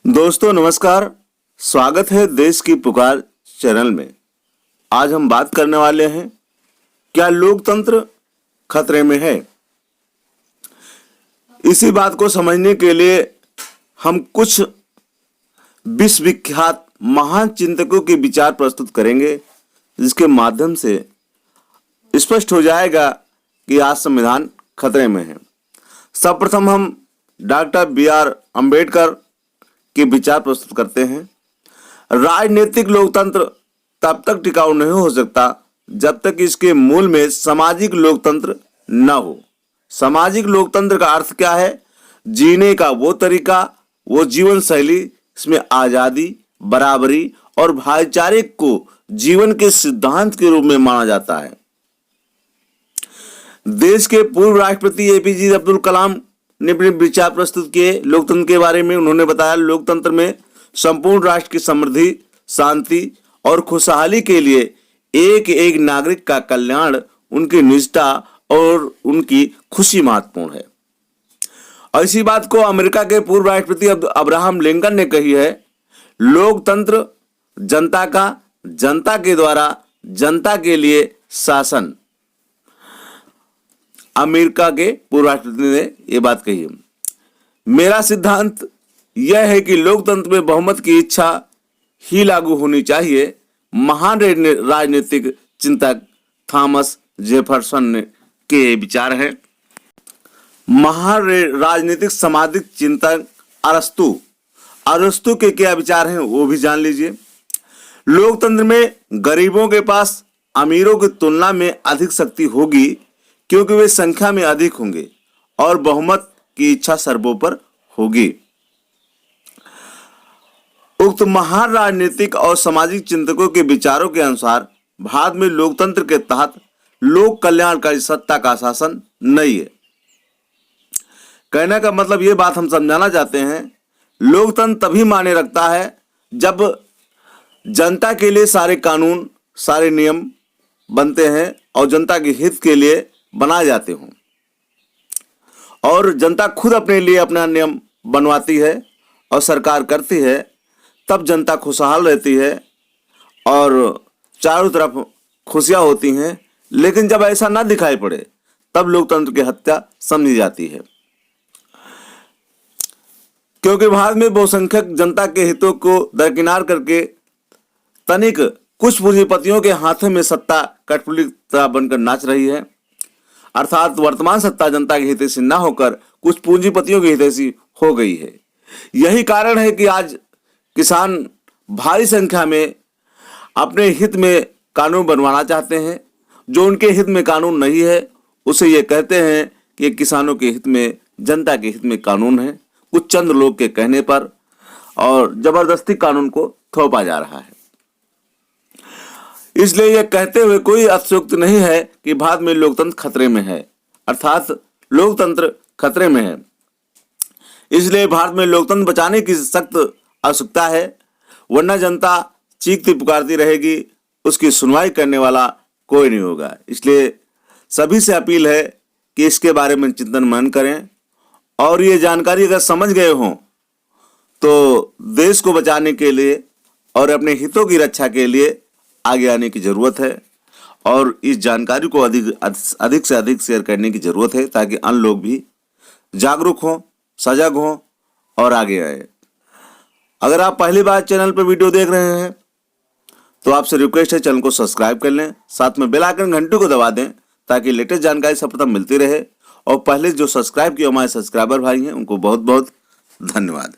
दोस्तों नमस्कार, स्वागत है देश की पुकार चैनल में। आज हम बात करने वाले हैं, क्या लोकतंत्र खतरे में है। इसी बात को समझने के लिए हम कुछ विश्वविख्यात महान चिंतकों के विचार प्रस्तुत करेंगे, जिसके माध्यम से स्पष्ट हो जाएगा कि आज संविधान खतरे में है। सर्वप्रथम हम डॉक्टर बी.आर. अम्बेडकर के विचार प्रस्तुत करते हैं। राजनीतिक लोकतंत्र तब तक टिकाऊ नहीं हो सकता जब तक इसके मूल में सामाजिक लोकतंत्र न हो। सामाजिक लोकतंत्र का अर्थ क्या है? जीने का वो तरीका, वो जीवन शैली इसमें आजादी, बराबरी और भाईचारे को जीवन के सिद्धांत के रूप में माना जाता है। देश के पूर्व राष्ट्रपति एपीजे अब्दुल कलाम ने अपने विचार प्रस्तुत किए लोकतंत्र के बारे में। उन्होंने बताया, लोकतंत्र में संपूर्ण राष्ट्र की समृद्धि, शांति और खुशहाली के लिए एक एक नागरिक का कल्याण, उनकी निष्ठा और उनकी खुशी महत्वपूर्ण है। और इसी बात को अमेरिका के पूर्व राष्ट्रपति अब्राहम लिंकन ने कही है, लोकतंत्र जनता का, जनता के द्वारा, जनता के लिए शासन। अमेरिका के पूर्व राष्ट्रपति ने यह बात कही है। मेरा सिद्धांत यह है कि लोकतंत्र में बहुमत की इच्छा ही लागू होनी चाहिए। महान राजनीतिक चिंतक थॉमस जेफरसन के विचार हैं। महान राजनीतिक सामाजिक चिंतक अरस्तु के क्या विचार हैं वो भी जान लीजिए। लोकतंत्र में गरीबों के पास अमीरों की तुलना में अधिक शक्ति होगी, क्योंकि वे संख्या में अधिक होंगे और बहुमत की इच्छा सर्वोपरि होगी। उक्त महान राजनीतिक और सामाजिक चिंतकों के विचारों के अनुसार भारत में लोकतंत्र के तहत लोक कल्याणकारी सत्ता का शासन नहीं है। कहने का मतलब ये बात हम समझाना चाहते हैं, लोकतंत्र तभी मायने रखता है जब जनता के लिए सारे कानून, सारे नियम बनते हैं और जनता के हित के लिए बनाए जाते हों, और जनता खुद अपने लिए अपना नियम बनवाती है और सरकार करती है, तब जनता खुशहाल रहती है और चारों तरफ खुशियां होती हैं। लेकिन जब ऐसा ना दिखाई पड़े तब लोकतंत्र की हत्या समझी जाती है। क्योंकि भारत में बहुसंख्यक जनता के हितों को दरकिनार करके तनिक कुछ पूंजीपतियों के हाथों में सत्ता कठपुतली की तरह बनकर नाच रही है। अर्थात वर्तमान सत्ता जनता की हितैषी न होकर कुछ पूंजीपतियों की हितैषी हो गई है। यही कारण है कि आज किसान भारी संख्या में अपने हित में कानून बनवाना चाहते हैं। जो उनके हित में कानून नहीं है उसे ये कहते हैं कि किसानों के हित में, जनता के हित में कानून है, कुछ चंद लोग के कहने पर, और जबरदस्ती कानून को थोपा जा रहा है। इसलिए यह कहते हुए कोई अतिशयोक्ति नहीं है कि भारत में लोकतंत्र खतरे में है, अर्थात लोकतंत्र खतरे में है। इसलिए भारत में लोकतंत्र बचाने की सख्त आवश्यकता है, वरना जनता चीखती पुकारती रहेगी, उसकी सुनवाई करने वाला कोई नहीं होगा। इसलिए सभी से अपील है कि इसके बारे में चिंतन मनन करें, और ये जानकारी अगर समझ गए हों तो देश को बचाने के लिए और अपने हितों की रक्षा के लिए आगे आने की जरूरत है, और इस जानकारी को अधिक से अधिक शेयर करने की जरूरत है, ताकि अन्य लोग भी जागरूक हों, सजग हों और आगे आए। अगर आप पहली बार चैनल पर वीडियो देख रहे हैं तो आपसे रिक्वेस्ट है, चैनल को सब्सक्राइब कर लें, साथ में बेल आइकन घंटी को दबा दें, ताकि लेटेस्ट जानकारी सर्वप्रथम मिलती रहे। और पहले जो सब्सक्राइब किए हमारे सब्सक्राइबर भाई हैं, उनको बहुत बहुत धन्यवाद।